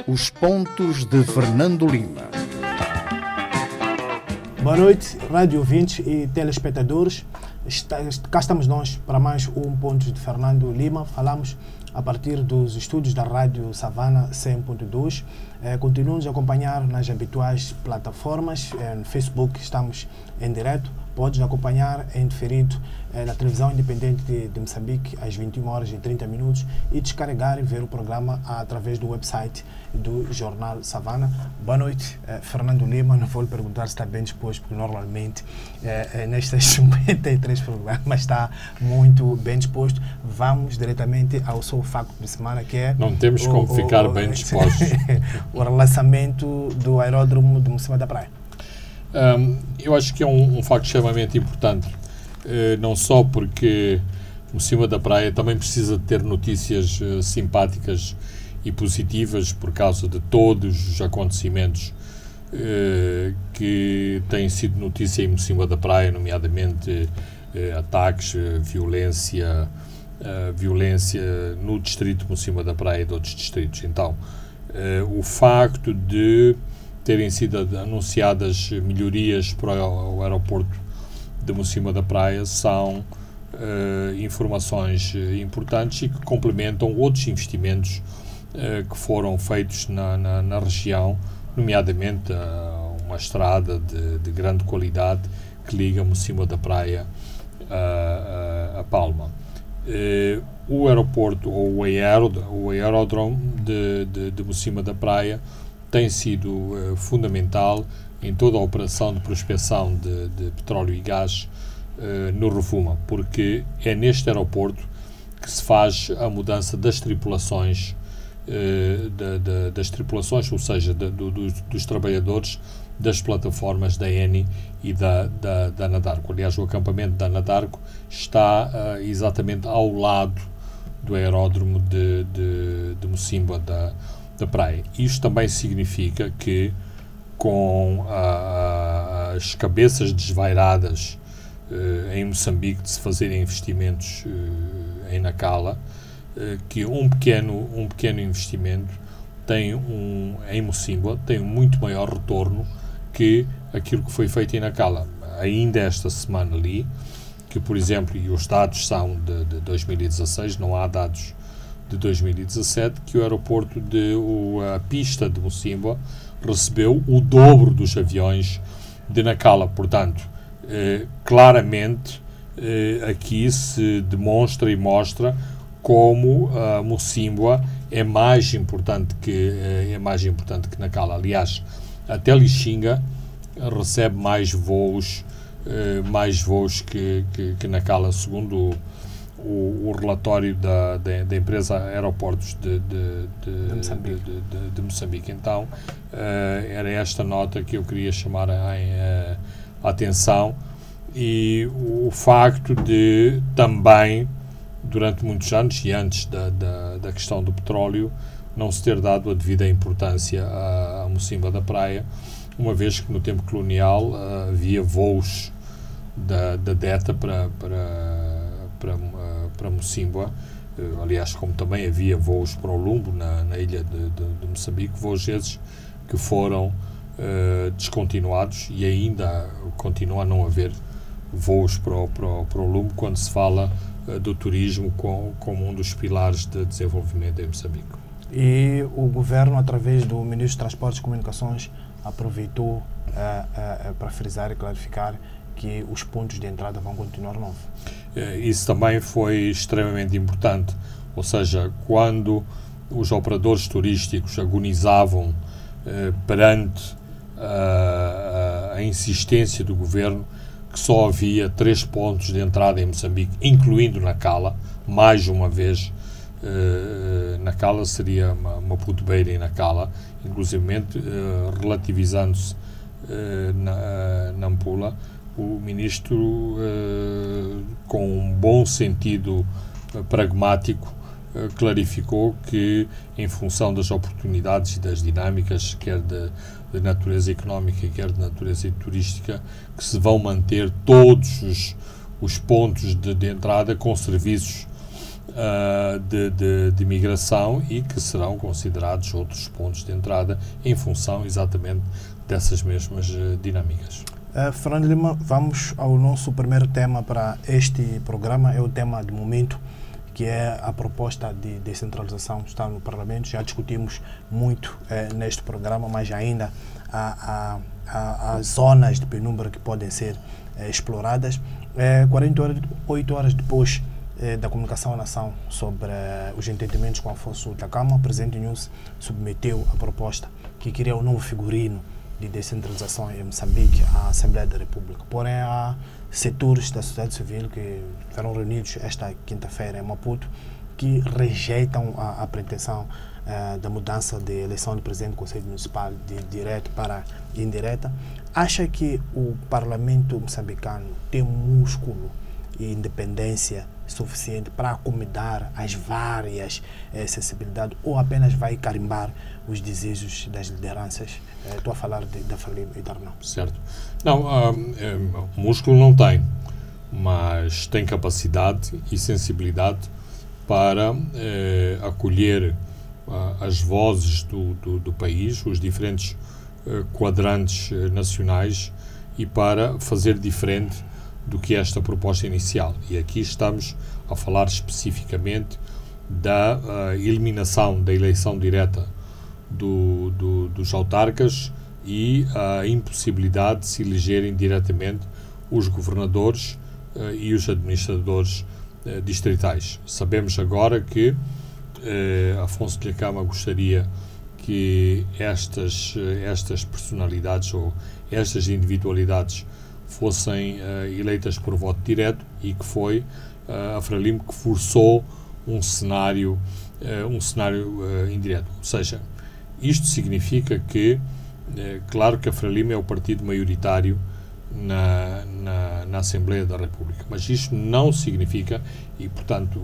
Os pontos de Fernando Lima. Boa noite, rádio ouvintes e telespectadores. Cá estamos nós para mais um Pontos de Fernando Lima. Falamos a partir dos estúdios da Rádio Savana 100.2. Continuem-nos a acompanhar nas habituais plataformas. No Facebook estamos em direto. Podes acompanhar em diferido na televisão independente de Moçambique às 21h30 e descarregar e ver o programa através do website do Jornal Savana. Boa noite, Fernando Lima. Não vou lhe perguntar se está bem disposto, porque normalmente nestes 53 programas está muito bem disposto. Vamos diretamente ao seu facto de semana, que é... Não temos como ficar bem dispostos. O relançamento do aeródromo de Mocima da Praia. Eu acho que é um facto extremamente importante, não só porque Mocima da Praia também precisa de ter notícias simpáticas e positivas por causa de todos os acontecimentos que têm sido notícia em Mocima da Praia, nomeadamente ataques, violência no distrito de Mocima da Praia e de outros distritos. Então, o facto de terem sido anunciadas melhorias para o aeroporto de Mocima da Praia são informações importantes e que complementam outros investimentos que foram feitos na região, nomeadamente uma estrada de grande qualidade que liga Mocima da Praia a Palma. O aeroporto, ou o aeródromo de Mocima da Praia, tem sido fundamental em toda a operação de prospecção de petróleo e gás no Rovuma, porque é neste aeroporto que se faz a mudança das tripulações, ou seja, dos trabalhadores das plataformas da Eni e da Anadarko. Aliás, o acampamento da Anadarko está exatamente ao lado do aeródromo de Mocima da Praia. Isto também significa que, com as cabeças desvairadas em Moçambique de se fazerem investimentos em Nacala, que um pequeno investimento em Mocimboa tem um muito maior retorno que aquilo que foi feito em Nacala. Ainda esta semana ali, que, por exemplo, e os dados são de 2016, não há dados de 2017, que o aeroporto a pista de Mocimboa recebeu o dobro dos aviões de Nacala. Portanto, claramente aqui se demonstra e mostra como Mocimboa é mais importante que Nacala. Aliás, até Lixinga recebe mais voos que Nacala, segundo o relatório da empresa Aeroportos de Moçambique. Então, era esta nota que eu queria chamar a atenção, e o facto de também, durante muitos anos e antes da questão do petróleo, não se ter dado a devida importância à Mocima da Praia, uma vez que no tempo colonial havia voos da DETA para Mocimboa, aliás, como também havia voos para o Lumbo, na ilha de Moçambique, voos esses que foram descontinuados, e ainda continua a não haver voos para o Lumbo, quando se fala do turismo como um dos pilares de desenvolvimento em Moçambique. E o governo, através do Ministro de Transportes e Comunicações, aproveitou para frisar e clarificar que os pontos de entrada vão continuar novos. Isso também foi extremamente importante, ou seja, quando os operadores turísticos agonizavam perante a insistência do governo, que só havia 3 pontos de entrada em Moçambique, incluindo Nacala, mais uma vez. Nacala seria uma putubeira em Nacala, inclusivamente relativizando-se Nampula. O ministro, com um bom sentido pragmático, clarificou que, em função das oportunidades e das dinâmicas, quer de natureza económica, quer de natureza turística, que se vão manter todos os pontos de entrada com serviços de migração e que serão considerados outros pontos de entrada em função exatamente dessas mesmas dinâmicas. Fernando Lima, vamos ao nosso primeiro tema para este programa, é o tema de momento, que é a proposta de descentralização que está no Parlamento. Já discutimos muito neste programa, mas ainda há zonas de penumbra que podem ser exploradas. 48 horas depois da comunicação à nação sobre os entendimentos com Afonso Dhlakama, o presidente Nyusi submeteu a proposta que queria um novo figurino de descentralização em Moçambique à Assembleia da República. Porém, há setores da sociedade civil que foram reunidos esta quinta-feira em Maputo que rejeitam a pretensão da mudança de eleição de presidente do Conselho Municipal de direto para indireta. Acha que o Parlamento moçambicano tem músculo e independência suficiente para acomodar as várias sensibilidades ou apenas vai carimbar os desejos das lideranças? Estou a falar da Frelimo e da Arnão. Certo. Não, músculo não tem, mas tem capacidade e sensibilidade para acolher as vozes do país, os diferentes quadrantes nacionais e para fazer diferente do que esta proposta inicial. E aqui estamos a falar especificamente da eliminação da eleição direta dos autarcas e a impossibilidade de se elegerem diretamente os governadores e os administradores distritais. Sabemos agora que Afonso Dhlakama gostaria que estas personalidades ou estas individualidades fossem eleitas por voto direto e que foi a Frelimo que forçou um cenário indireto. Ou seja, isto significa que, claro que a Frelimo é o partido maioritário na Assembleia da República, mas isto não significa, e portanto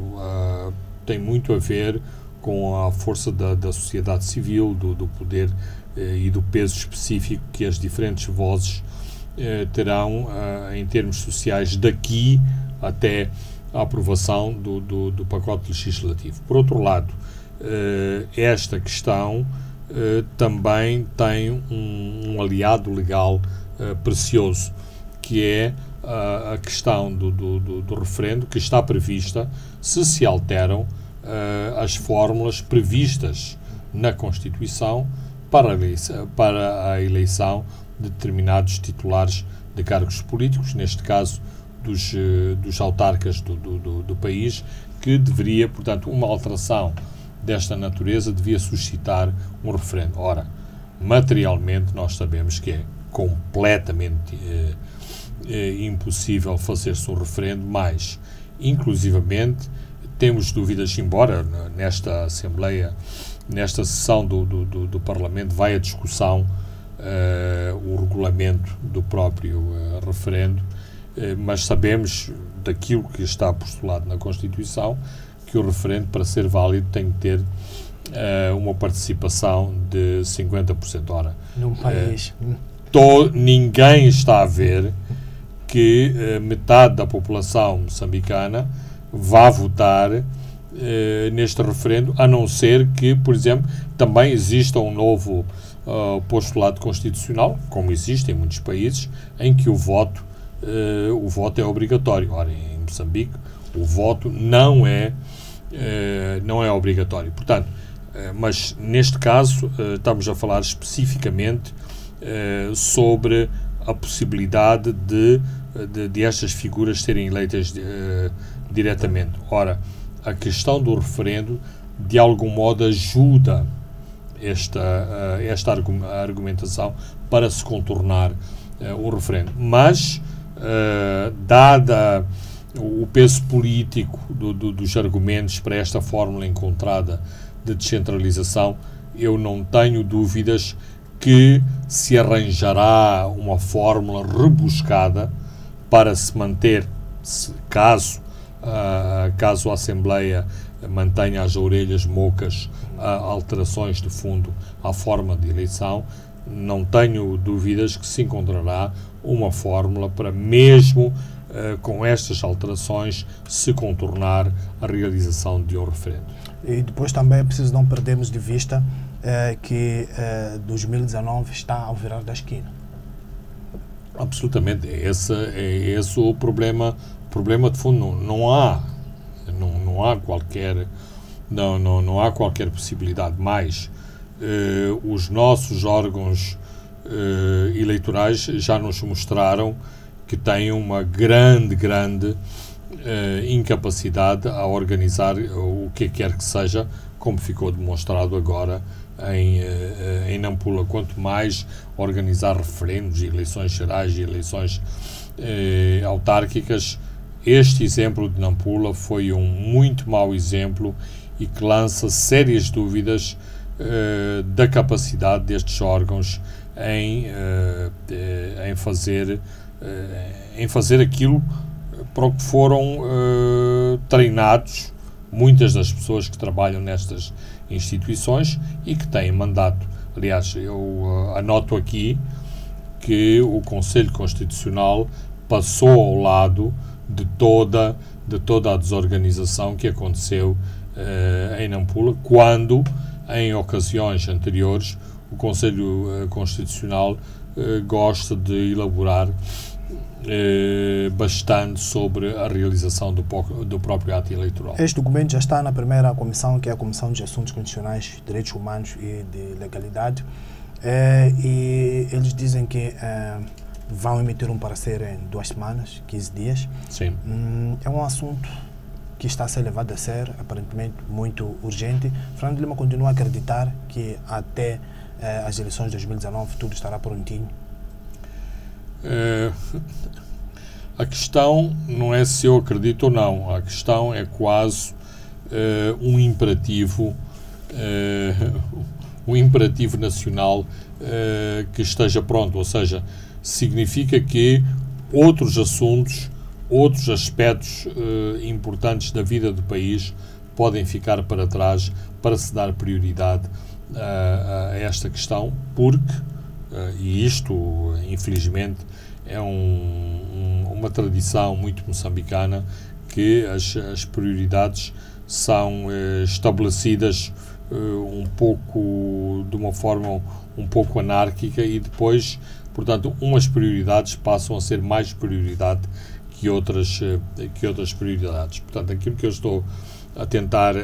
tem muito a ver com a força da sociedade civil, do poder e do peso específico que as diferentes vozes terão em termos sociais daqui até a aprovação do pacote legislativo. Por outro lado, esta questão também tem um aliado legal precioso, que é a questão do referendo, que está prevista se alteram as fórmulas previstas na Constituição para a eleição de determinados titulares de cargos políticos, neste caso dos autarcas do país, que deveria, portanto, uma alteração desta natureza devia suscitar um referendo. Ora, materialmente nós sabemos que é completamente impossível fazer-se um referendo, mas, inclusivamente, temos dúvidas, embora nesta Assembleia, nesta sessão do Parlamento, vai a discussão o regulamento do próprio referendo, mas sabemos daquilo que está postulado na Constituição que o referendo, para ser válido, tem que ter uma participação de 50%. Ora, num país. Ninguém está a ver que metade da população moçambicana vá votar neste referendo, a não ser que, por exemplo, também exista um novo postulado constitucional, como existe em muitos países, em que o voto é obrigatório. Ora, em Moçambique, o voto não é obrigatório. Portanto, mas neste caso estamos a falar especificamente sobre a possibilidade de estas figuras serem eleitas diretamente. Ora, a questão do referendo, de algum modo, ajuda esta argumentação para se contornar o referendo. Mas, dada o peso político dos argumentos para esta fórmula encontrada de descentralização, eu não tenho dúvidas que se arranjará uma fórmula rebuscada para se manter, caso a Assembleia mantenha as orelhas mocas a alterações de fundo à forma de eleição, não tenho dúvidas que se encontrará uma fórmula para, mesmo com estas alterações, se contornar a realização de um referendo. E depois também é preciso não perdermos de vista que 2019 está ao virar da esquina. Absolutamente, é esse o problema de fundo. Não há qualquer possibilidade mais. Os nossos órgãos eleitorais já nos mostraram que têm uma grande incapacidade a organizar o que quer que seja, como ficou demonstrado agora em Nampula. Quanto mais organizar referendos, eleições gerais e eleições autárquicas, este exemplo de Nampula foi um muito mau exemplo e que lança sérias dúvidas da capacidade destes órgãos em fazer aquilo para o que foram treinados muitas das pessoas que trabalham nestas instituições e que têm mandato. Aliás, eu anoto aqui que o Conselho Constitucional passou ao lado de toda a desorganização que aconteceu em Nampula, quando, em ocasiões anteriores, o Conselho Constitucional gosta de elaborar bastante sobre a realização do próprio ato eleitoral. Este documento já está na primeira comissão, que é a Comissão de Assuntos Constitucionais, Direitos Humanos e de Legalidade, e eles dizem que vão emitir um parecer em 2 semanas, 15 dias. Sim. É um assunto que está a ser levado a sério, aparentemente muito urgente. Fernando Lima continua a acreditar que até as eleições de 2019 tudo estará prontinho? A questão não é se eu acredito ou não, a questão é quase um imperativo nacional que esteja pronto, ou seja, significa que outros assuntos, outros aspectos importantes da vida do país podem ficar para trás para se dar prioridade a esta questão, porque, e isto infelizmente é uma tradição muito moçambicana, que as prioridades são estabelecidas de uma forma um pouco anárquica e depois, portanto, umas prioridades passam a ser mais prioridade que outras prioridades. Portanto, aquilo que eu estou a tentar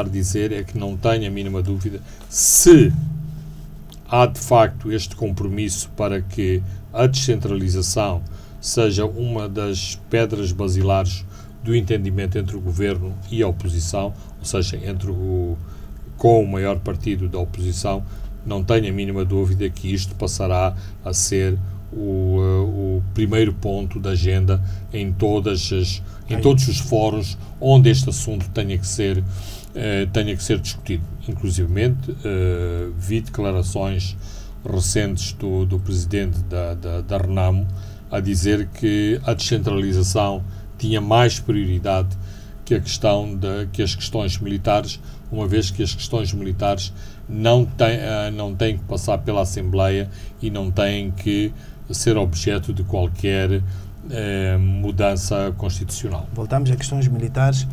dizer é que não tenho a mínima dúvida se há de facto este compromisso para que a descentralização seja uma das pedras basilares do entendimento entre o governo e a oposição, ou seja, com o maior partido da oposição. Não tenho a mínima dúvida que isto passará a ser o primeiro ponto da agenda em todos os fóruns onde este assunto tenha que ser discutido. Inclusivamente, vi declarações recentes do presidente da Renamo a dizer que a descentralização tinha mais prioridade que as questões militares, uma vez que as questões militares não têm que passar pela Assembleia e não têm que ser objeto de qualquer mudança constitucional. Voltamos a questões militares.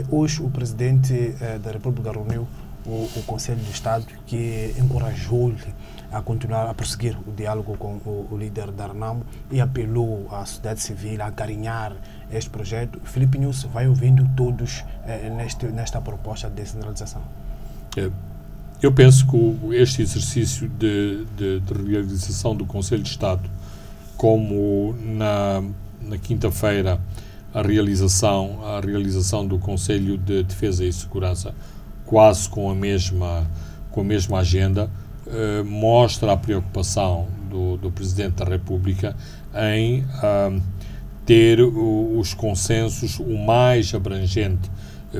Hoje o Presidente da República reuniu o Conselho de Estado, que encorajou-lhe a continuar a prosseguir o diálogo com o líder da Renamo e apelou à sociedade civil a acarinhar este projeto. Filipe Nunes vai ouvindo todos nesta proposta de descentralização. Eu penso que este exercício de realização do Conselho de Estado, como na quinta-feira a realização do Conselho de Defesa e Segurança, quase com a mesma agenda, mostra a preocupação do Presidente da República em ter os consensos o mais abrangente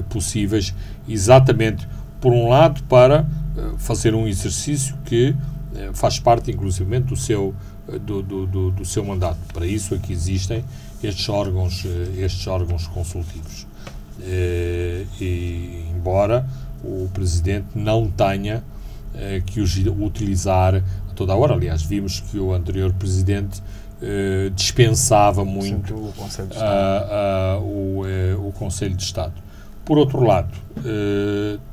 possíveis, exatamente, por um lado, para fazer um exercício que faz parte, inclusivamente, do seu mandato. Para isso é que existem estes órgãos consultivos. E embora o Presidente não tenha que os utilizar a toda a hora. Aliás, vimos que o anterior Presidente dispensava muito o Conselho de Estado. o Conselho de Estado. Por outro lado,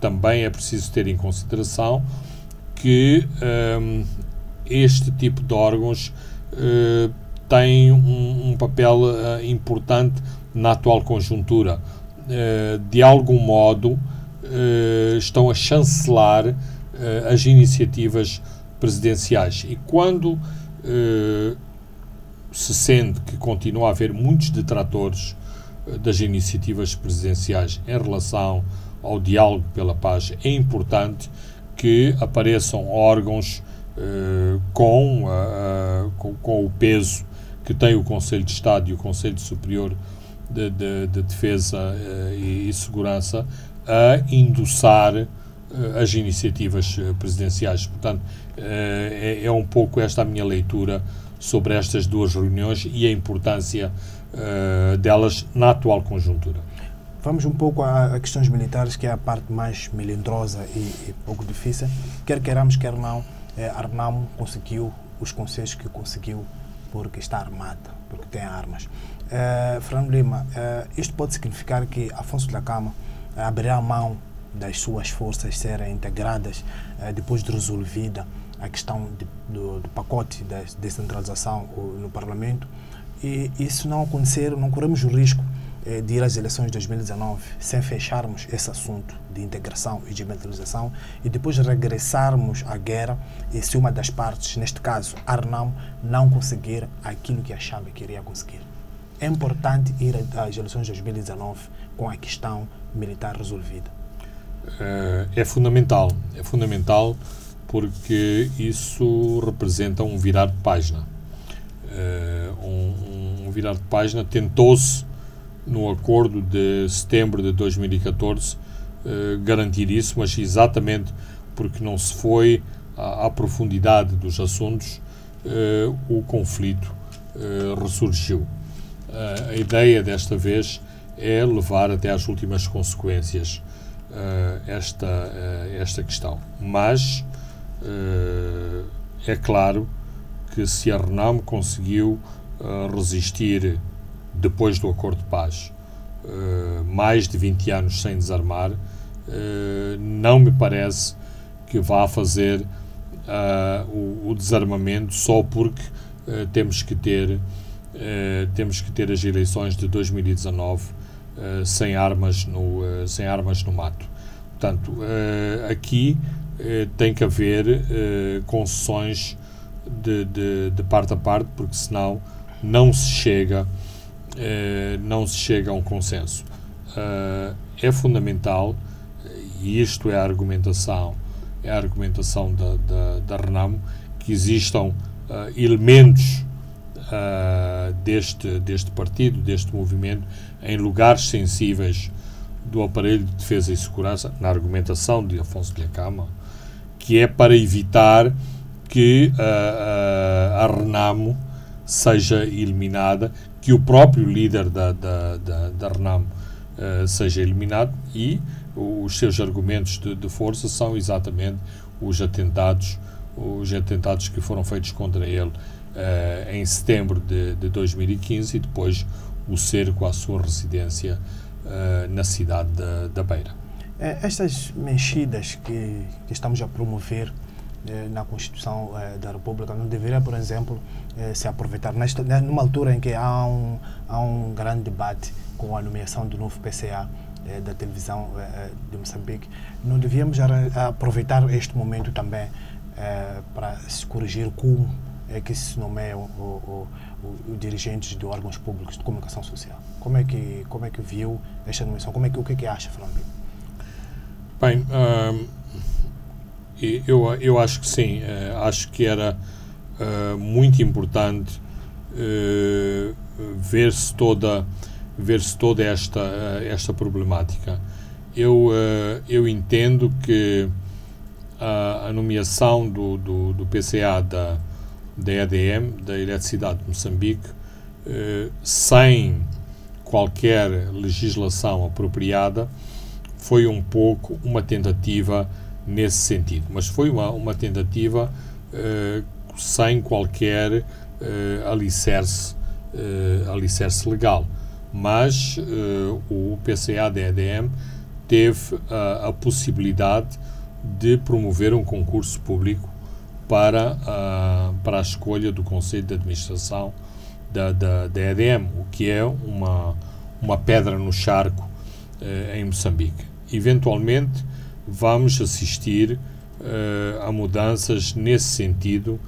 também é preciso ter em consideração que este tipo de órgãos tem um papel importante na atual conjuntura. De algum modo, estão a chancelar as iniciativas presidenciais. E quando se sente que continua a haver muitos detratores das iniciativas presidenciais em relação ao diálogo pela paz, é importante que apareçam órgãos com o peso que tem o Conselho de Estado e o Conselho Superior de Defesa e Segurança a endossar as iniciativas presidenciais. Portanto, é um pouco esta a minha leitura sobre estas duas reuniões e a importância delas na atual conjuntura. Vamos um pouco a questões militares, que é a parte mais melindrosa e pouco difícil. Quer queiramos, quer não, a RENAMO conseguiu os conselhos que conseguiu porque está armada, porque tem armas. Fernando Lima, isto pode significar que Afonso Dhlakama abrirá a mão das suas forças serem integradas depois de resolvida a questão do pacote da descentralização no Parlamento, e isso não acontecer, não corremos o risco de ir às eleições de 2019 sem fecharmos esse assunto de integração e de militarização e depois regressarmos à guerra e se uma das partes, neste caso a RENAMO, não conseguir aquilo que achava que iria conseguir. É importante ir às eleições de 2019 com a questão militar resolvida. É fundamental porque isso representa um virar de página. Um virar de página tentou-se no acordo de setembro de 2014 garantir isso, mas exatamente porque não se foi à profundidade dos assuntos, o conflito ressurgiu. A ideia desta vez é levar até às últimas consequências esta questão. Mas é claro que se a RENAMO conseguiu resistir depois do acordo de paz mais de 20 anos sem desarmar, não me parece que vá fazer o desarmamento só porque temos que ter as eleições de 2019 sem armas no mato. Portanto, aqui tem que haver concessões de parte a parte, porque senão não se chega a um consenso. É fundamental, e isto é a argumentação da RENAMO, que existam elementos deste partido, deste movimento, em lugares sensíveis do aparelho de defesa e segurança, na argumentação de Afonso Dhlakama, que é para evitar que a RENAMO seja eliminada, que o próprio líder da RENAMO seja eliminado, e os seus argumentos de força são exatamente os atentados que foram feitos contra ele em setembro de 2015 e depois o cerco à sua residência na cidade da Beira. Estas mexidas que estamos a promover na Constituição da República não deveria, por exemplo, se aproveitar numa altura em que há um grande debate com a nomeação do novo PCA da televisão de Moçambique. Não devíamos aproveitar este momento também para se corrigir como é que se nomeiam os dirigentes de órgãos públicos de comunicação social? Como é que viu esta nomeação? O que acha, Fernando? Bem, eu acho que sim. Acho que era muito importante ver-se toda esta problemática. Eu entendo que a nomeação do PCA da EDM, da Eletricidade de Moçambique, sem qualquer legislação apropriada, foi um pouco uma tentativa nesse sentido, mas foi uma tentativa sem qualquer alicerce legal. Mas o PCA-DEDM teve a possibilidade de promover um concurso público para a escolha do Conselho de Administração da EDM, o que é uma pedra no charco em Moçambique. Eventualmente vamos assistir a mudanças nesse sentido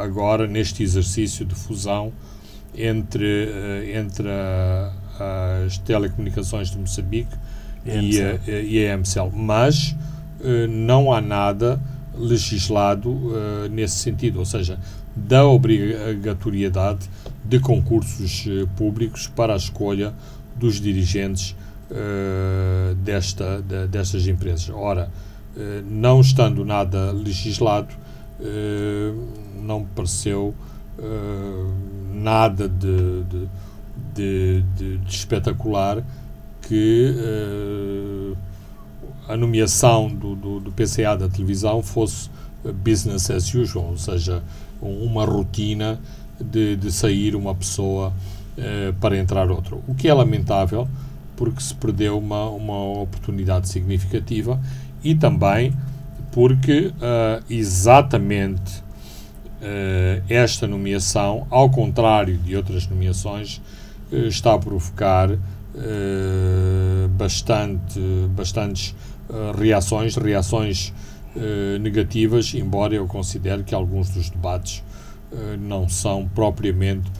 agora neste exercício de fusão entre as telecomunicações de Moçambique e a EMCL, mas não há nada legislado nesse sentido, ou seja, da obrigatoriedade de concursos públicos para a escolha dos dirigentes destas empresas. Ora, não estando nada legislado, não me pareceu nada de espetacular que a nomeação do PCA da televisão fosse business as usual, ou seja, uma rotina de sair uma pessoa para entrar outra. O que é lamentável, porque se perdeu uma oportunidade significativa e também porque exatamente esta nomeação, ao contrário de outras nomeações, está a provocar bastantes reações negativas, embora eu considere que alguns dos debates não são propriamente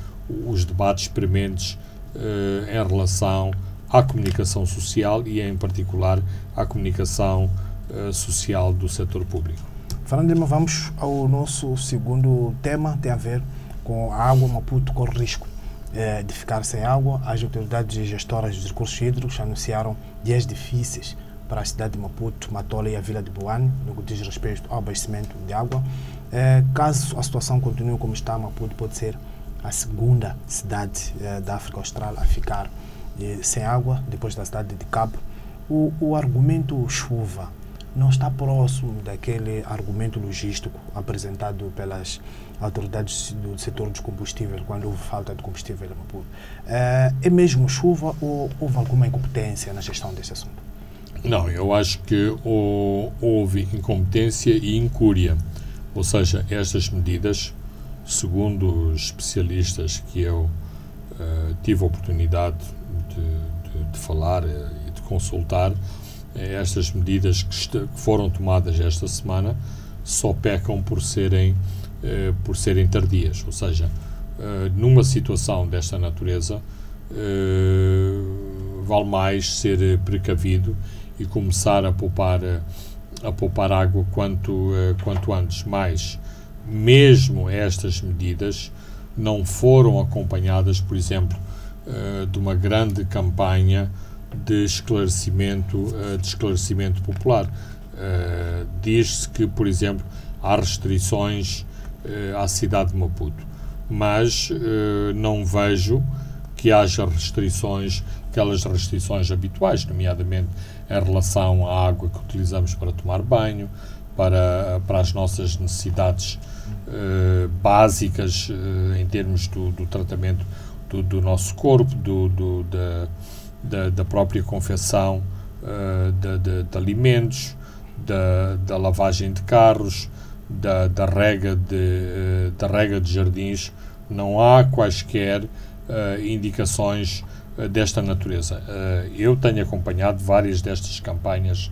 os debates prementes em relação à comunicação social e, em particular, à comunicação social do setor público. Fernando Lima, vamos ao nosso segundo tema, tem a ver com a água. Maputo corre risco de ficar sem água. As autoridades gestoras dos recursos hídricos anunciaram dias difíceis para a cidade de Maputo, Matola e a vila de Boane, no que diz respeito ao abastecimento de água. Caso a situação continue como está, Maputo pode ser a segunda cidade da África Austral a ficar sem água, depois da cidade de Cabo. O argumento chuva não está próximo daquele argumento logístico apresentado pelas autoridades do setor dos combustíveis quando houve falta de combustível em Maputo. É mesmo chuva ou houve alguma incompetência na gestão desse assunto? Não, eu acho que houve incompetência e incúria. Ou seja, estas medidas, segundo os especialistas que eu tive a oportunidade de falar e de consultar, estas medidas que foram tomadas esta semana só pecam por serem tardias. Ou seja, numa situação desta natureza, vale mais ser precavido e começar a poupar água quanto antes. Mas, mesmo estas medidas não foram acompanhadas, por exemplo, de uma grande campanha de esclarecimento popular. Diz-se que, por exemplo, há restrições à cidade de Maputo, mas não vejo que haja aquelas restrições habituais, nomeadamente em relação à água que utilizamos para tomar banho, para as nossas necessidades básicas em termos do tratamento do nosso corpo, da própria confecção de alimentos, da lavagem de carros, da rega de jardins. Não há quaisquer indicações desta natureza. Eu tenho acompanhado várias destas campanhas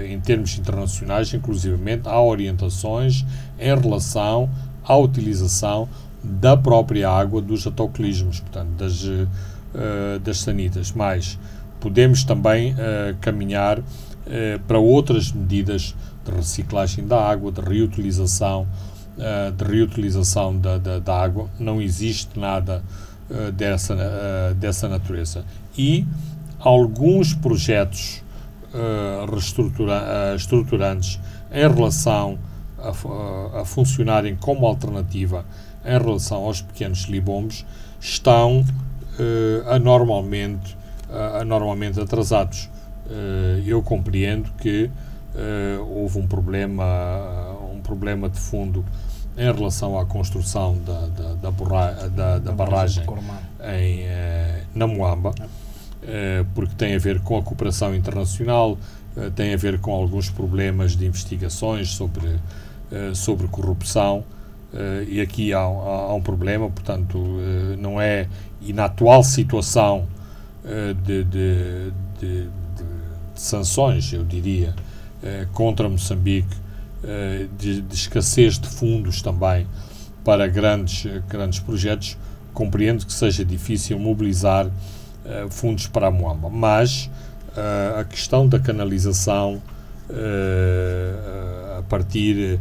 em termos internacionais, inclusivamente há orientações em relação à utilização da própria água dos autocolismos, portanto, das sanitas. Mas podemos também caminhar para outras medidas de reciclagem da água, de reutilização da água. Não existe nada dessa natureza. E alguns projetos estruturantes em relação a funcionarem como alternativa em relação aos pequenos libombos estão anormalmente atrasados. Eu compreendo que houve um problema de fundo em relação à construção da barragem na Moamba, porque tem a ver com a cooperação internacional, tem a ver com alguns problemas de investigações sobre corrupção, e aqui há um problema, portanto, não é, e na atual situação de sanções, eu diria, contra Moçambique, de escassez de fundos também para grandes projetos, compreendo que seja difícil mobilizar fundos para a Moamba, mas a questão da canalização a partir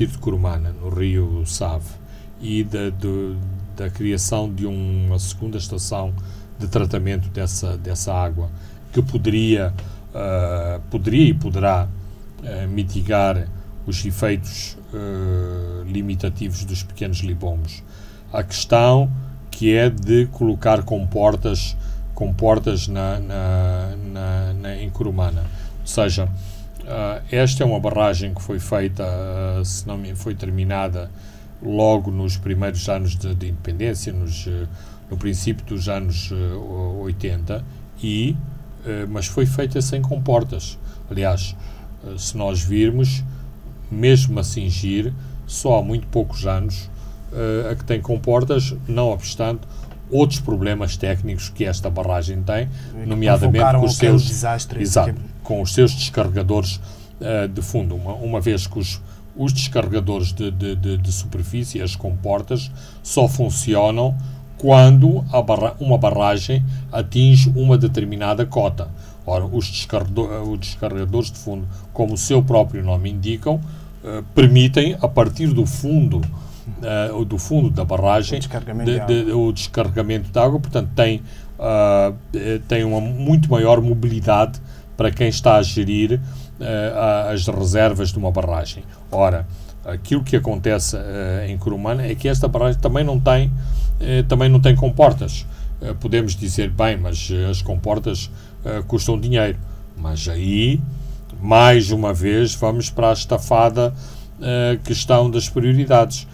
de Kurumana, no rio Save, e da criação de uma segunda estação de tratamento dessa água, que poderia e poderá mitigar os efeitos limitativos dos pequenos libombos. A questão que é de colocar comportas em Kurumana. Ou seja, esta é uma barragem que foi feita, se não me foi terminada logo nos primeiros anos de independência, no princípio dos anos 80, mas foi feita sem comportas. Aliás, se nós virmos, mesmo a cingir, só há muito poucos anos a que tem comportas, não obstante outros problemas técnicos que esta barragem tem, nomeadamente com os seus descarregadores de fundo, uma vez que os descarregadores de superfície, as comportas, só funcionam quando uma barragem atinge uma determinada cota. Ora, os descarregadores de fundo, como o seu próprio nome indicam, permitem, a partir do fundo da barragem, o descarregamento de água, portanto tem uma muito maior mobilidade para quem está a gerir as reservas de uma barragem. Ora, aquilo que acontece em Kurumana é que esta barragem também não tem comportas. Podemos dizer, bem, mas as comportas custam dinheiro. Mas aí, mais uma vez, vamos para a estafada questão das prioridades.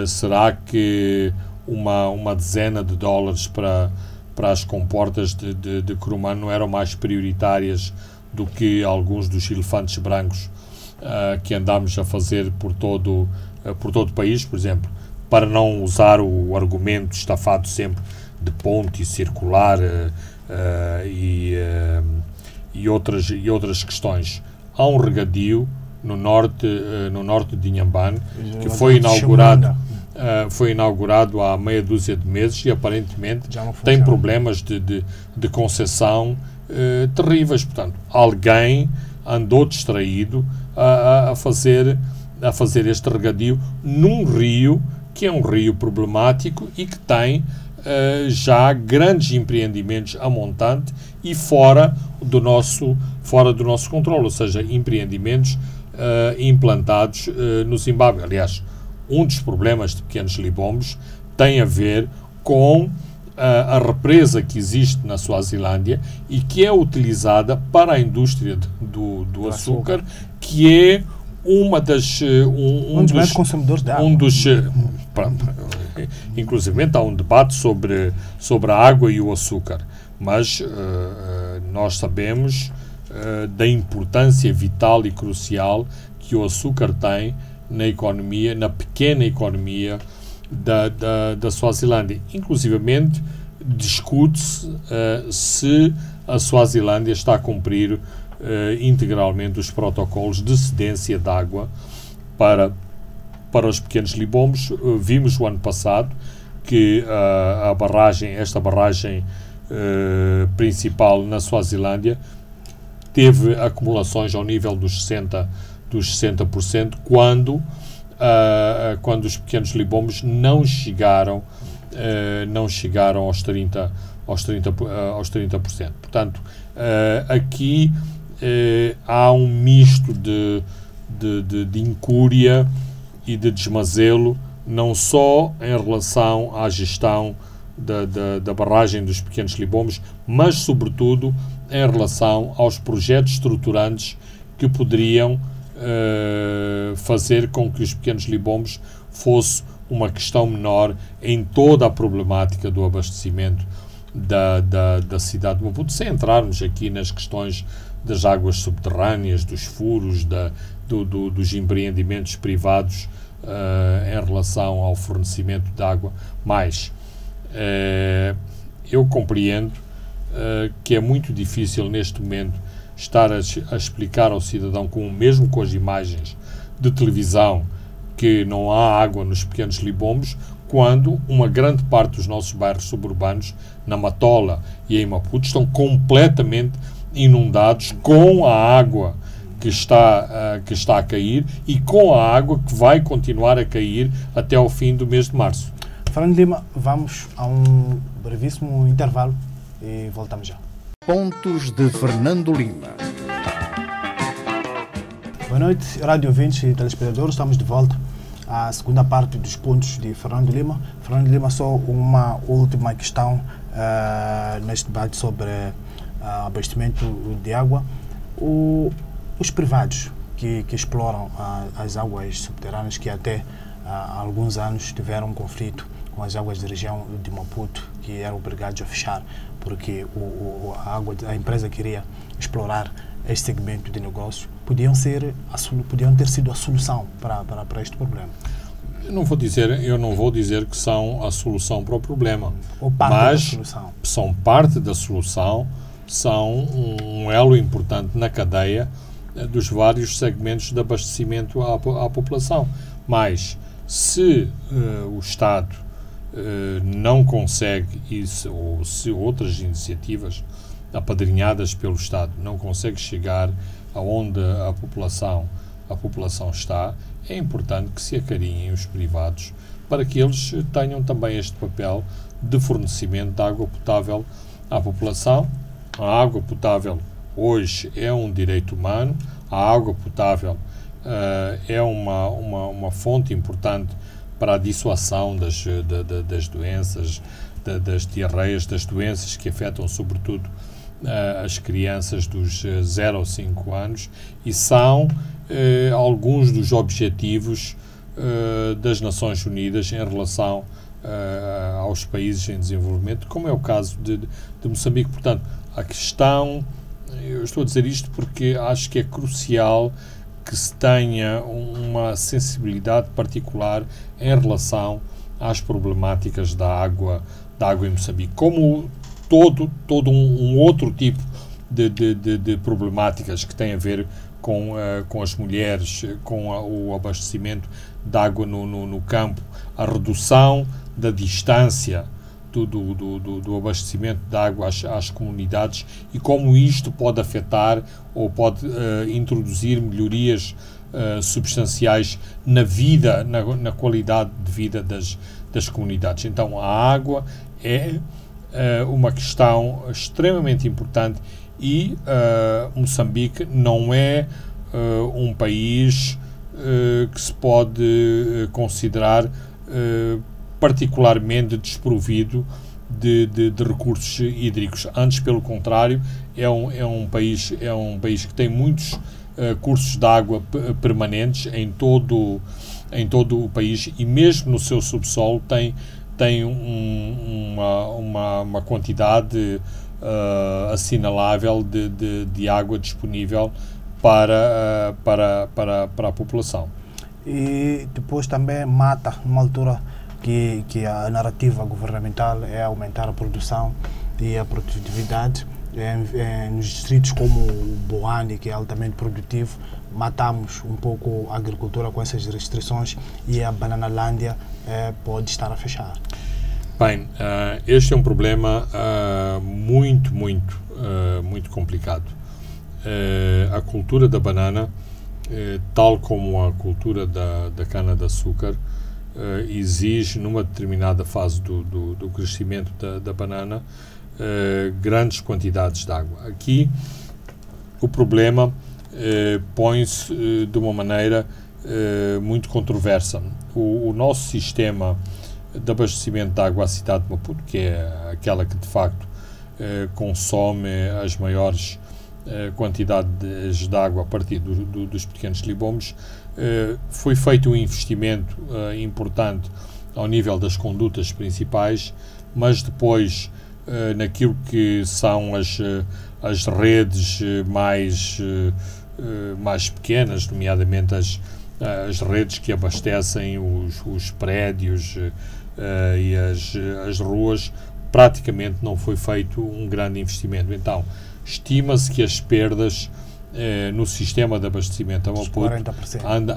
Será que uma dezena de dólares para as comportas de Kurumana não eram mais prioritárias do que alguns dos elefantes brancos que andámos a fazer por todo o país, por exemplo, para não usar o argumento estafado sempre de ponte circular e outras questões. Há um regadio no norte de Inhambane, que foi inaugurado há meia dúzia de meses e aparentemente tem problemas de concessão terríveis. Portanto, alguém andou distraído a fazer este regadio num rio que é um rio problemático e que tem já grandes empreendimentos a montante e fora do nosso controle, ou seja, empreendimentos implantados no Zimbábue. Aliás, um dos problemas de pequenos libombos tem a ver com a represa que existe na Suazilândia e que é utilizada para a indústria do açúcar, que é uma das um dos maiores consumidores de água. Inclusive há um debate sobre a água e o açúcar, mas nós sabemos da importância vital e crucial que o açúcar tem na pequena economia da Suazilândia. Inclusivamente discute-se se a Suazilândia está a cumprir integralmente os protocolos de cedência de água para os pequenos libombos. Vimos o ano passado que esta barragem principal na Suazilândia teve acumulações ao nível dos 60% quando os pequenos libombos não chegaram aos 30%. Portanto, aqui há um misto de incúria e de desmazelo, não só em relação à gestão da barragem dos pequenos libombos, mas sobretudo em relação aos projetos estruturantes que poderiam fazer com que os pequenos libombos fosse uma questão menor em toda a problemática do abastecimento da cidade de Maputo, sem entrarmos aqui nas questões das águas subterrâneas, dos furos, dos empreendimentos privados em relação ao fornecimento de água. Mas eu compreendo que é muito difícil neste momento estar a explicar ao cidadão, mesmo com as imagens de televisão, que não há água nos pequenos libombos, quando uma grande parte dos nossos bairros suburbanos, na Matola e em Maputo, estão completamente inundados com a água que está a cair e com a água que vai continuar a cair até ao fim do mês de março. Fernando Lima, vamos a um brevíssimo intervalo e voltamos já. Pontos de Fernando Lima. Boa noite, rádio ouvintes e telespectadores. Estamos de volta à segunda parte dos pontos de Fernando Lima. Fernando Lima, só uma última questão neste debate sobre abastecimento de água. Os privados que exploram as águas subterrâneas, que até há alguns anos tiveram um conflito com as águas da região de Maputo, que eram obrigados a fechar porque a empresa queria explorar este segmento de negócio, podiam ter sido a solução para este problema. Eu não vou dizer que são a solução para o problema, ou parte mas da solução. São parte da solução, são um elo importante na cadeia dos vários segmentos de abastecimento à população. Mas se o Estado não consegue isso, ou se outras iniciativas apadrinhadas pelo Estado não conseguem chegar aonde a população está, é importante que se acarinhem os privados para que eles tenham também este papel de fornecimento de água potável à população. A água potável hoje é um direito humano, a água potável é uma fonte importante para a dissuasão das doenças, das diarreias, das doenças que afetam sobretudo as crianças dos 0 aos 5 anos, e são alguns dos objetivos das Nações Unidas em relação aos países em desenvolvimento, como é o caso de Moçambique. Portanto, a questão, eu estou a dizer isto porque acho que é crucial que se tenha uma sensibilidade particular em relação às problemáticas da água em Moçambique, como todo um outro tipo de problemáticas que têm a ver com as mulheres, com o abastecimento de água no campo, a redução da distância do abastecimento de água às comunidades, e como isto pode afetar ou pode introduzir melhorias substanciais na qualidade de vida das comunidades. Então, a água é uma questão extremamente importante, e Moçambique não é um país que se pode considerar particularmente desprovido de recursos hídricos. Antes, pelo contrário, é um país que tem muitos cursos de água permanentes em todo o país, e mesmo no seu subsolo tem uma quantidade assinalável de água disponível para a população. E depois também mata, numa altura que a narrativa governamental é aumentar a produção e a produtividade. Nos distritos como o Boane, que é altamente produtivo, matamos um pouco a agricultura com essas restrições, e a Bananalândia pode estar a fechar. Bem, este é um problema muito complicado. A cultura da banana, tal como a cultura da cana-de-açúcar, exige, numa determinada fase do crescimento da banana, grandes quantidades de água. Aqui o problema põe-se de uma maneira muito controversa. O nosso sistema de abastecimento de água à cidade de Maputo, que é aquela que de facto consome as maiores quantidades de água a partir dos pequenos libomes. Foi feito um investimento importante ao nível das condutas principais, mas depois naquilo que são as redes mais pequenas, nomeadamente as redes que abastecem os prédios e as ruas, praticamente não foi feito um grande investimento. Então, estima-se que as perdas no sistema de abastecimento a Maputo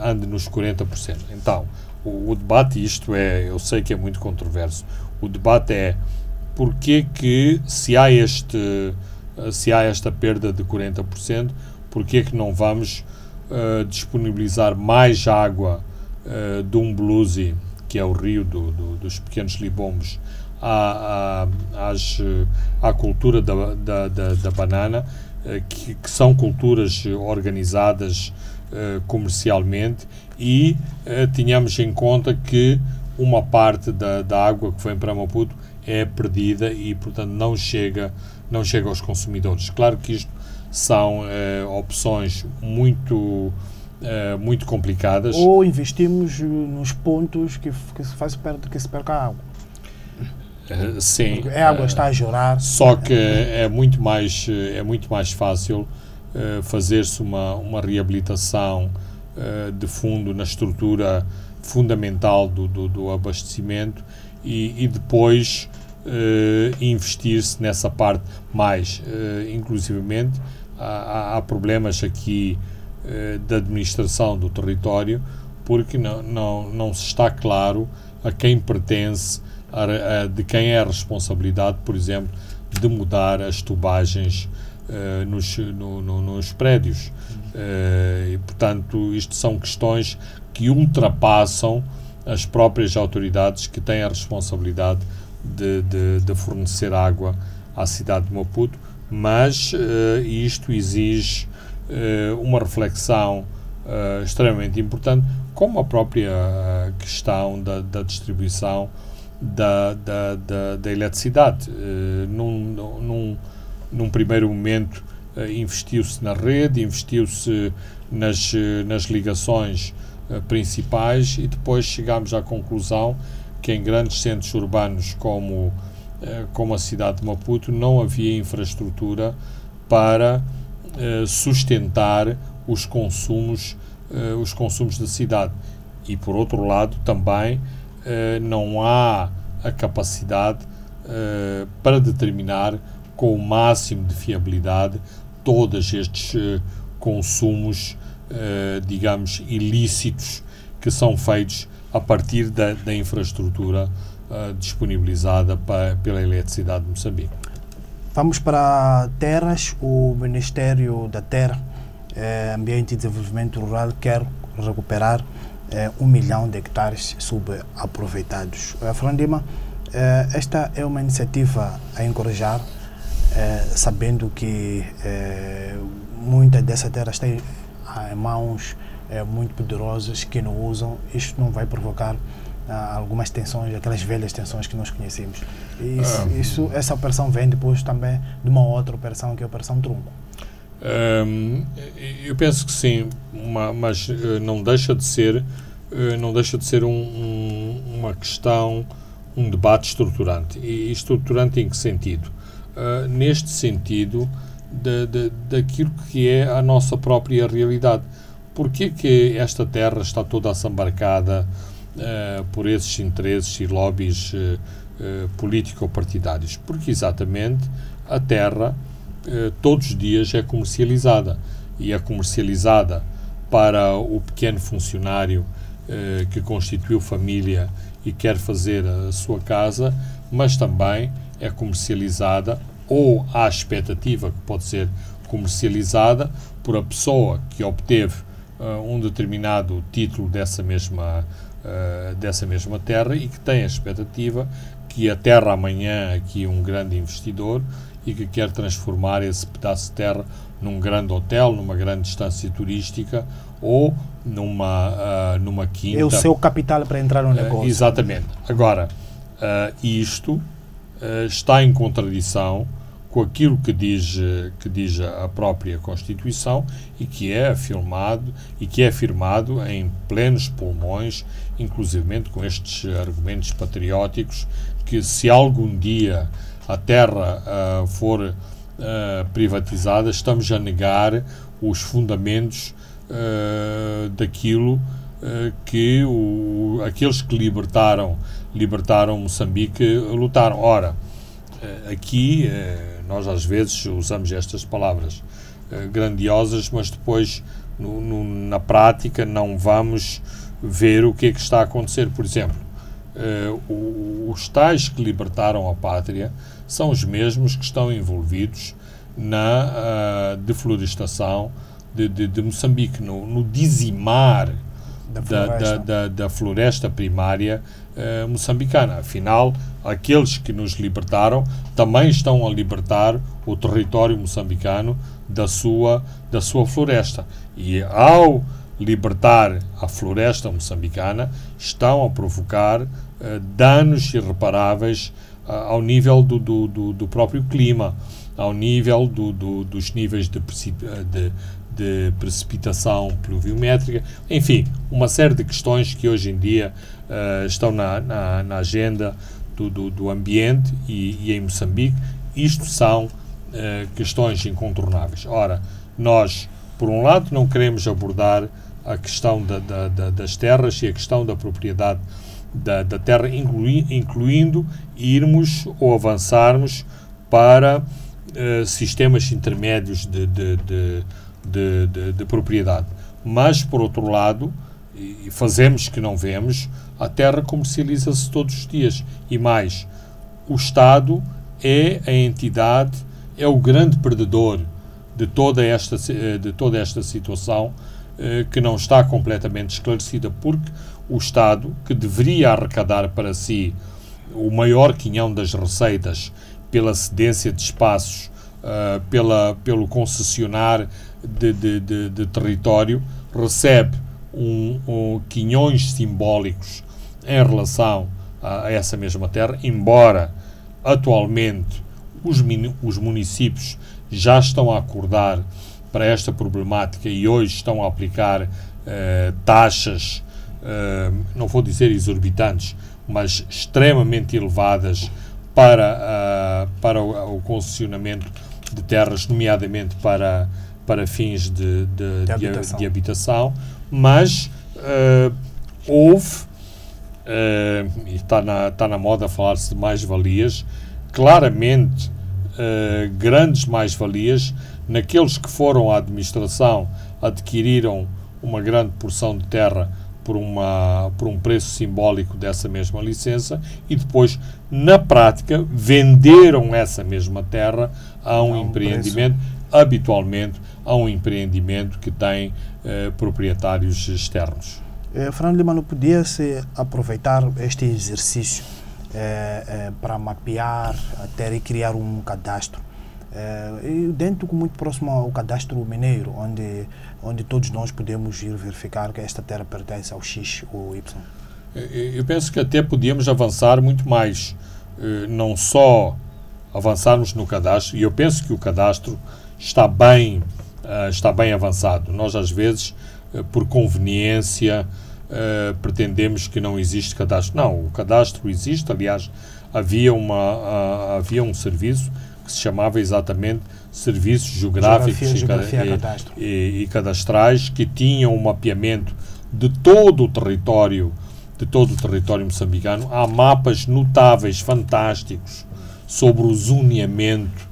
ande nos 40%. Então, o debate, eu sei que é muito controverso, o debate é porque que, se há esta perda de 40%, porque que não vamos disponibilizar mais água do Umbluzi, que é o rio dos pequenos libomes, à cultura da banana, que são culturas organizadas comercialmente, e tínhamos em conta que uma parte da água que vem para Maputo é perdida e, portanto, não chega aos consumidores. Claro que isto são opções muito complicadas. Ou investimos nos pontos que se perca a água. Sim. A água está a chorar. Só que é muito mais fácil fazer-se uma reabilitação de fundo na estrutura fundamental do abastecimento e depois investir-se nessa parte mais. Inclusivamente, há problemas aqui da administração do território, porque não se está claro a quem pertence, de quem é a responsabilidade, por exemplo, de mudar as tubagens nos prédios. E, portanto, isto são questões que ultrapassam as próprias autoridades que têm a responsabilidade de fornecer água à cidade de Maputo, mas isto exige uma reflexão extremamente importante, como a própria questão da distribuição da eletricidade. Num primeiro momento investiu-se na rede, investiu-se nas ligações principais, e depois chegámos à conclusão que em grandes centros urbanos como a cidade de Maputo não havia infraestrutura para sustentar os consumos da cidade. E, por outro lado, também não há a capacidade para determinar com o máximo de fiabilidade todos estes consumos, digamos, ilícitos que são feitos a partir da infraestrutura disponibilizada pela eletricidade de Moçambique. Vamos para terras. O Ministério da Terra, Ambiente e Desenvolvimento Rural quer recuperar 1 milhão de hectares subaproveitados. Fernando Lima, esta é uma iniciativa a encorajar, sabendo que muita dessa terra está em mãos muito poderosas que não usam. Isto não vai provocar algumas tensões, aquelas velhas tensões que nós conhecemos. Essa operação vem depois também de uma outra operação, que é a Operação Trunco. Eu penso que sim, mas não deixa de ser uma questão, um debate estruturante. E estruturante em que sentido? Neste sentido daquilo que é a nossa própria realidade. Porquê que esta terra está toda assambarcada por esses interesses e lobbies político-partidários? Porque exatamente a terra todos os dias é comercializada, e é comercializada para o pequeno funcionário que constituiu família e quer fazer a sua casa, mas também é comercializada, ou há a expectativa que pode ser comercializada por a pessoa que obteve um determinado título dessa mesma terra, e que tem a expectativa que a terra amanhã aqui um grande investidor e que quer transformar esse pedaço de terra num grande hotel, numa grande estância turística ou numa quinta. É o seu capital para entrar no negócio. Exatamente. Agora, isto está em contradição com aquilo que diz a própria Constituição e que é afirmado em plenos pulmões, inclusivamente com estes argumentos patrióticos, que se algum dia a terra for privatizada, estamos a negar os fundamentos daquilo que aqueles que libertaram Moçambique lutaram. Ora, aqui nós às vezes usamos estas palavras grandiosas, mas depois na prática não vamos ver o que é que está a acontecer. Por exemplo, os tais que libertaram a pátria são os mesmos que estão envolvidos na deflorestação de Moçambique, no dizimar da floresta primária moçambicana. Afinal, aqueles que nos libertaram também estão a libertar o território moçambicano da sua floresta. E ao libertar a floresta moçambicana, estão a provocar danos irreparáveis ao nível do próprio clima, ao nível dos níveis de precipitação pluviométrica, enfim, uma série de questões que hoje em dia estão na agenda do ambiente e em Moçambique. Isto são questões incontornáveis. Ora, nós, por um lado, não queremos abordar a questão das terras e a questão da propriedade da terra, incluindo irmos ou avançarmos para sistemas intermédios de propriedade. Mas, por outro lado, e fazemos que não vemos, a terra comercializa-se todos os dias. E mais, o Estado é a entidade, é o grande perdedor de toda esta situação que não está completamente esclarecida, porque o Estado, que deveria arrecadar para si o maior quinhão das receitas pela cedência de espaços, pelo concessionar de território, recebe quinhões simbólicos em relação a essa mesma terra, embora atualmente os municípios já estão a acordar para esta problemática e hoje estão a aplicar taxas, não vou dizer exorbitantes, mas extremamente elevadas para o concessionamento de terras, nomeadamente para fins de habitação, mas houve, e está na moda falar-se de mais-valias, claramente grandes mais-valias naqueles que foram à administração, adquiriram uma grande porção de terra por um preço simbólico dessa mesma licença e depois, na prática, venderam essa mesma terra a um empreendimento, habitualmente a um empreendimento que tem proprietários externos. Fernando Lima, não podia-se aproveitar este exercício para mapear a terra e criar um cadastro? Dentro, muito próximo ao cadastro mineiro, onde todos nós podemos ir verificar que esta terra pertence ao X ou Y. Eu penso que até podíamos avançar muito mais, não só avançarmos no cadastro, e eu penso que o cadastro está bem avançado. Nós, às vezes, por conveniência, pretendemos que não existe cadastro. Não, o cadastro existe. Aliás, havia um serviço que se chamava exatamente Serviços Geográficos e Cadastrais, que tinham um mapeamento de todo o território moçambicano. Há mapas notáveis, fantásticos, sobre o zoneamento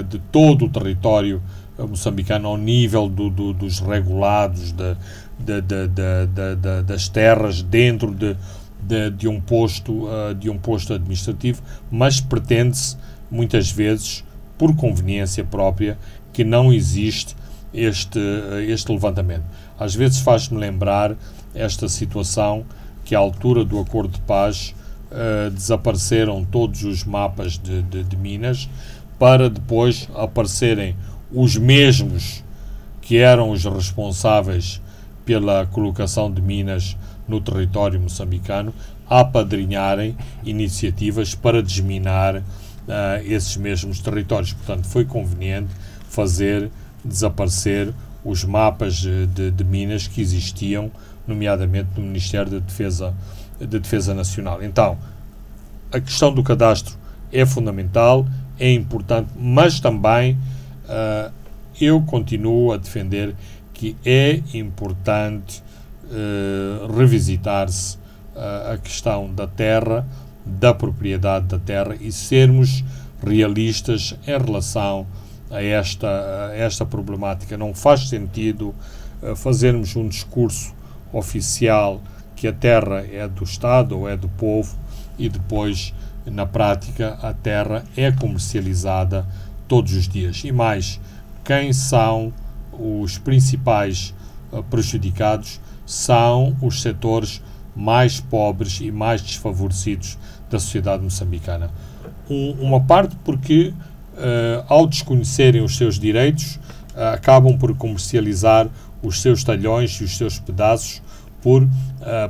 de todo o território moçambicano ao nível dos regulados, das terras dentro de um posto administrativo, mas pretende-se muitas vezes, por conveniência própria, que não existe este levantamento. Às vezes faz-me lembrar esta situação que, à altura do Acordo de Paz, desapareceram todos os mapas de Minas, para depois aparecerem os mesmos que eram os responsáveis pela colocação de minas no território moçambicano, a apadrinharem iniciativas para desminar esses mesmos territórios. Portanto, foi conveniente fazer desaparecer os mapas de minas que existiam, nomeadamente no Ministério da Defesa Nacional. Então, a questão do cadastro é fundamental, é importante, mas também eu continuo a defender que é importante revisitar-se a questão da terra, da propriedade da terra e sermos realistas em relação a esta problemática. Não faz sentido fazermos um discurso oficial que a terra é do Estado ou é do povo e depois, na prática, a terra é comercializada todos os dias. E mais, quem são os principais prejudicados são os setores mais pobres e mais desfavorecidos da sociedade moçambicana. Uma parte porque, ao desconhecerem os seus direitos, acabam por comercializar os seus talhões e os seus pedaços por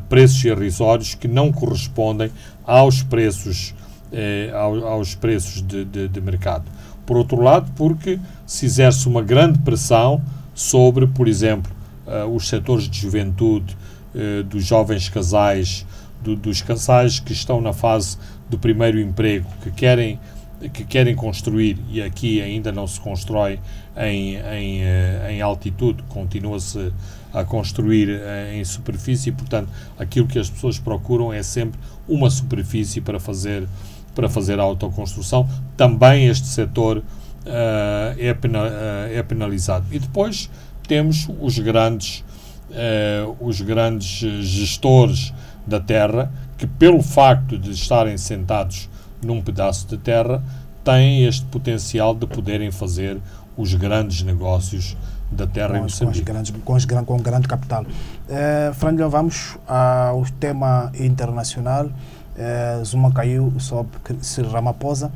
preços irrisórios que não correspondem aos preços de mercado. Por outro lado, porque se exerce uma grande pressão sobre, por exemplo, os setores de juventude, dos jovens casais, dos casais que estão na fase do primeiro emprego, que querem construir, e aqui ainda não se constrói em altitude, continua-se a construir em superfície, e, portanto, aquilo que as pessoas procuram é sempre uma superfície para fazer a autoconstrução. Também este setor é penalizado. E depois temos os grandes gestores da terra, que pelo facto de estarem sentados num pedaço de terra, têm este potencial de poderem fazer os grandes negócios da terra em Moçambique. Com grande capital. Franklin, vamos ao tema internacional. Zuma caiu sob Cyril Ramaphosa.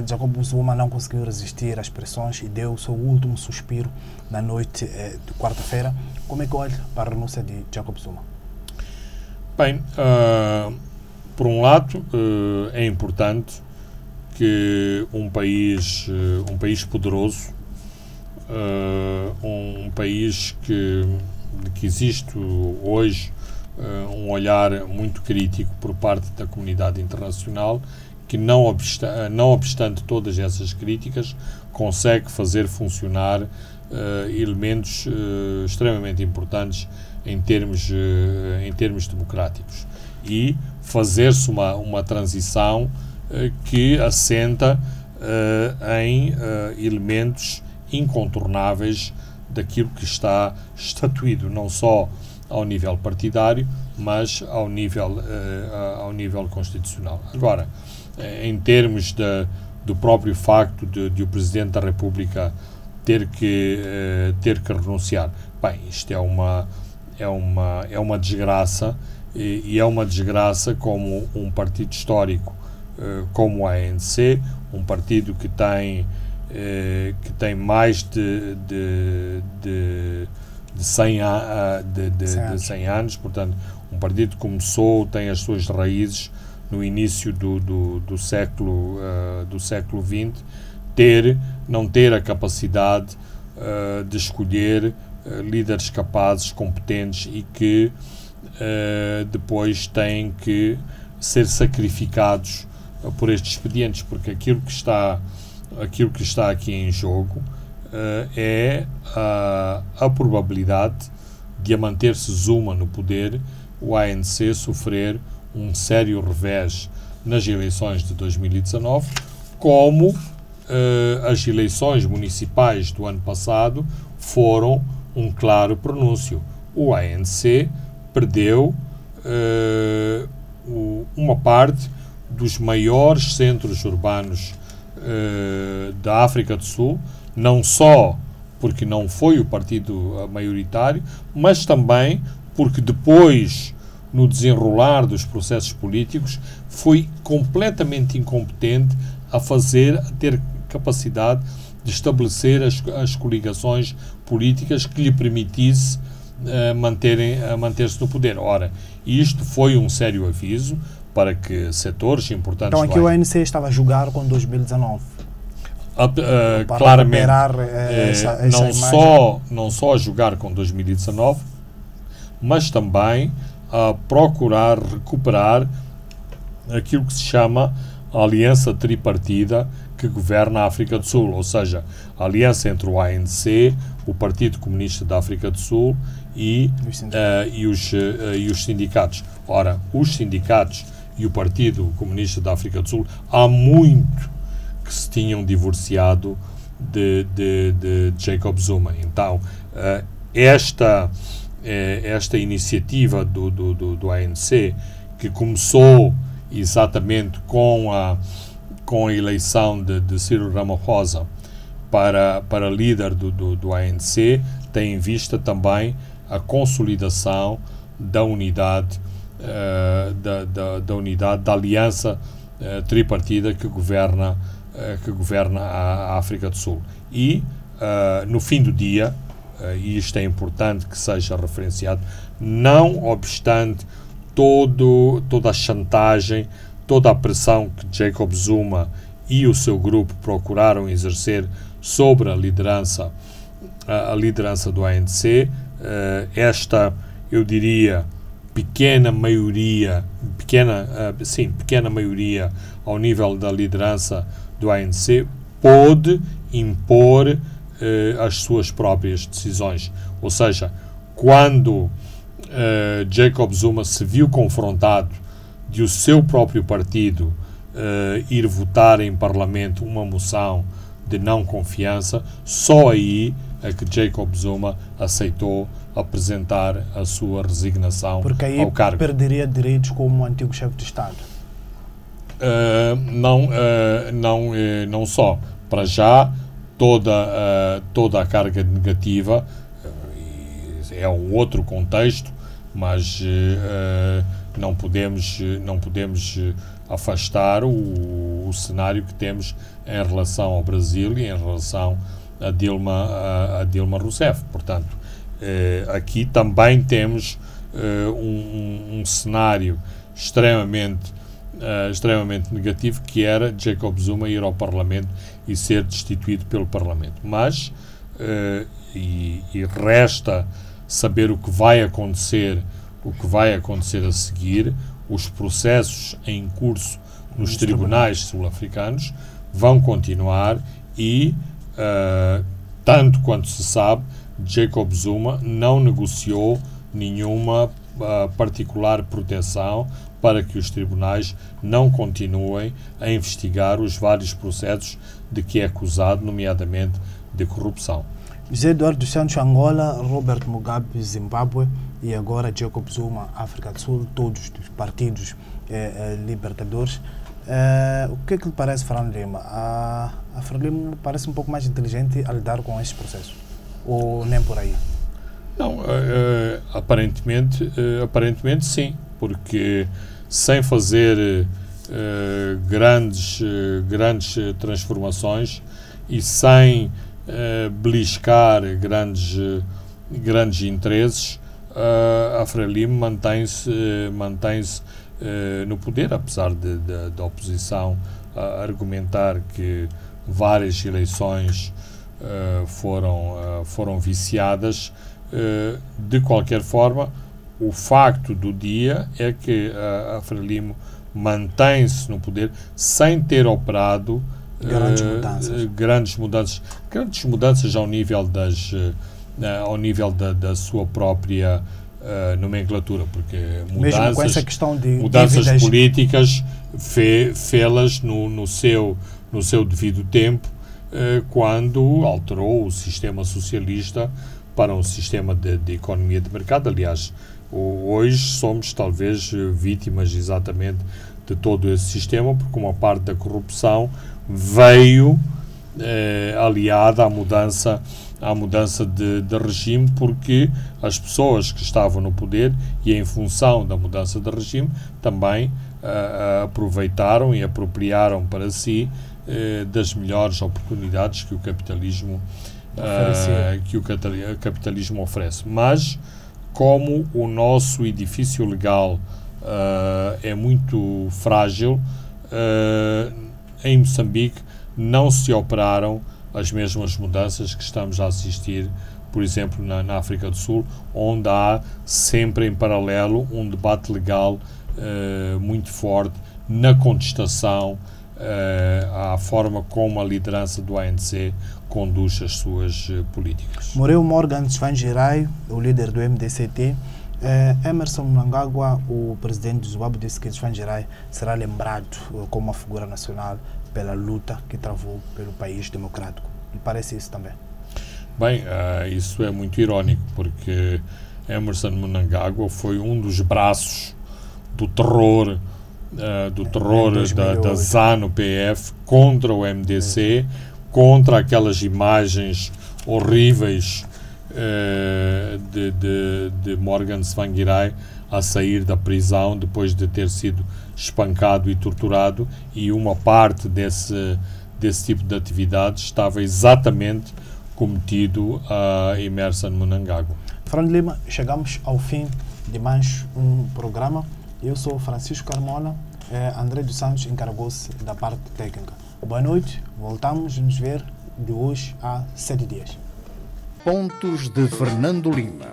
Jacob Zuma não conseguiu resistir às pressões e deu o seu último suspiro na noite de quarta-feira. Como é que olha para a renúncia de Jacob Zuma? Bem, por um lado, é importante que um país poderoso, um país que existe hoje um olhar muito crítico por parte da comunidade internacional, que não obstante todas essas críticas, consegue fazer funcionar elementos extremamente importantes em termos democráticos e fazer-se uma transição que assenta em elementos incontornáveis daquilo que está estatuído, não só ao nível partidário, mas ao nível constitucional. Agora, em termos do próprio facto de o Presidente da República ter que renunciar, bem, isto é uma desgraça, e é uma desgraça como um partido histórico como a ANC, um partido que tem mais de 100 anos, portanto, um partido que começou, tem as suas raízes no início do século XX, não ter a capacidade de escolher líderes capazes, competentes e que depois têm que ser sacrificados por estes expedientes, porque aquilo que está aqui em jogo é a probabilidade de, a manter-se Zuma no poder, o ANC sofrer um sério revés nas eleições de 2019, como as eleições municipais do ano passado foram um claro pronúncio. O ANC perdeu uma parte dos maiores centros urbanos da África do Sul, não só porque não foi o partido maioritário, mas também porque depois, no desenrolar dos processos políticos, foi completamente incompetente a ter capacidade de estabelecer as coligações políticas que lhe permitisse manter-se no poder. Ora, isto foi um sério aviso para que setores importantes... Então aqui o ANC estava a jogar com 2019. Claramente, essa não só a jogar com 2019, mas também a procurar recuperar aquilo que se chama a aliança tripartida que governa a África do Sul, ou seja, a aliança entre o ANC, o Partido Comunista da África do Sul e os sindicatos. Ora, os sindicatos e o Partido Comunista da África do Sul há muito que se tinham divorciado de Jacob Zuma. Então, esta iniciativa do ANC, que começou exatamente com a eleição de Cyril Ramaphosa para líder do ANC, tem em vista também a consolidação da unidade da aliança tripartida que governa a África do Sul. E, no fim do dia, e isto é importante que seja referenciado, não obstante toda a chantagem, toda a pressão que Jacob Zuma e o seu grupo procuraram exercer sobre a liderança do ANC, esta, eu diria, pequena maioria ao nível da liderança do ANC pôde impor as suas próprias decisões. Ou seja, quando Jacob Zuma se viu confrontado de o seu próprio partido ir votar em Parlamento uma moção de não confiança, só aí é que Jacob Zuma aceitou apresentar a sua resignação ao cargo. Porque aí perderia direitos como antigo chefe de Estado. Não só. Para já, toda a carga negativa é um outro contexto, mas não podemos afastar o cenário que temos em relação ao Brasil e em relação a Dilma Rousseff. Portanto, aqui também temos um cenário extremamente negativo, que era Jacob Zuma ir ao Parlamento e ser destituído pelo Parlamento. Mas e resta saber o que vai acontecer a seguir. Os processos em curso nos tribunais sul-africanos vão continuar e, tanto quanto se sabe, Jacob Zuma não negociou nenhuma particular proteção para que os tribunais não continuem a investigar os vários processos de que é acusado, nomeadamente de corrupção. José Eduardo dos Santos, Angola, Robert Mugabe, Zimbábue, e agora Jacob Zuma, África do Sul, todos os partidos libertadores. O que é que lhe parece, Fernando Lima? A Frelimo parece um pouco mais inteligente a lidar com esses processos? Ou nem por aí? Não, aparentemente sim, porque sem fazer grandes transformações e sem beliscar grandes interesses, a Frelimo mantém-se no poder, apesar da oposição argumentar que várias eleições foram viciadas. De qualquer forma, o facto do dia é que a Frelimo mantém-se no poder sem ter operado grandes mudanças ao nível da sua própria nomenclatura, porque mesmo com essa questão de mudanças políticas fê-las no seu devido tempo, quando alterou o sistema socialista para um sistema de economia de mercado. Aliás, hoje somos talvez vítimas exatamente de todo esse sistema, porque uma parte da corrupção veio aliada à mudança de regime, porque as pessoas que estavam no poder e em função da mudança de regime também aproveitaram e apropriaram para si das melhores oportunidades que o capitalismo oferece. Mas, como o nosso edifício legal é muito frágil. Em Moçambique não se operaram as mesmas mudanças que estamos a assistir, por exemplo, na África do Sul, onde há sempre em paralelo um debate legal muito forte na contestação à forma como a liderança do ANC conduz as suas políticas. Morreu Morgan Tsvangirai, o líder do MDCT. Emmerson Mnangagwa, o presidente do Zimbábue, disse que Tsvangirai será lembrado como uma figura nacional pela luta que travou pelo país democrático. Lhe parece isso também? Bem, isso é muito irónico, porque Emmerson Mnangagwa foi um dos braços do terror da ZANU-PF contra o MDC, contra aquelas imagens horríveis de Morgan Tsvangirai a sair da prisão depois de ter sido espancado e torturado, e uma parte desse tipo de atividades estava exatamente cometido a Emmerson Mnangagwa. Fernando Lima, chegamos ao fim de mais um programa. Eu sou Francisco Carmona, André dos Santos encarregou-se da parte técnica. Boa noite, voltamos a nos ver de hoje a 7 dias. Pontos de Fernando Lima.